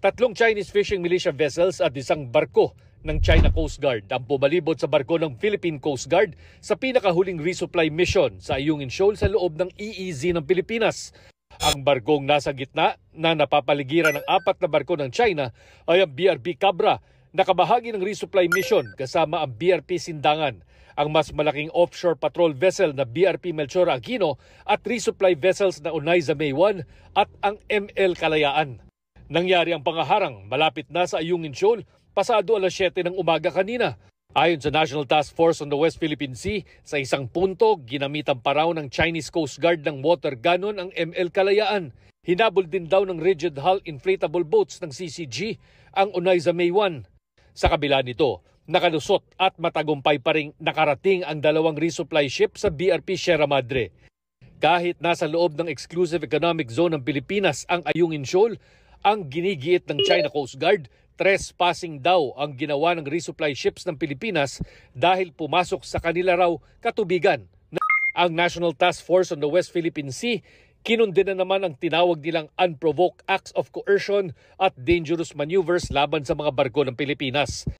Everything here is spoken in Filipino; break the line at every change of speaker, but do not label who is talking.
Tatlong Chinese fishing militia vessels at isang barko ng China Coast Guard ang pumalibot sa barko ng Philippine Coast Guard sa pinakahuling resupply mission sa Ayungin Shoal sa loob ng EEZ ng Pilipinas. Ang barkong nasa gitna na napapaligiran ng 4 na barko ng China ay ang BRP Cabra, nakabahagi ng resupply mission kasama ang BRP Sindangan, ang mas malaking offshore patrol vessel na BRP Melchor Aquino at resupply vessels na Unaiza May 1 at ang ML Kalayaan. Nangyari ang pangaharang malapit na sa Ayungin Shoal pasado alas 7 ng umaga kanina. Ayon sa National Task Force on the West Philippine Sea, sa isang punto ginamitan pa raw ng Chinese Coast Guard ng water cannon ang ML Kalayaan. Hinabol din daw ng rigid hull inflatable boats ng CCG ang Unaiza May 1. Sa kabila nito, nakalusot at matagumpay pa ring nakarating ang 2 resupply ship sa BRP Sierra Madre. Kahit nasa loob ng exclusive economic zone ng Pilipinas ang Ayungin Shoal, ang ginigiit ng China Coast Guard, trespassing daw ang ginawa ng resupply ships ng Pilipinas dahil pumasok sa kanila raw katubigan. Ang National Task Force on the West Philippine Sea kinundina naman ang tinawag nilang unprovoked acts of coercion at dangerous maneuvers laban sa mga barko ng Pilipinas.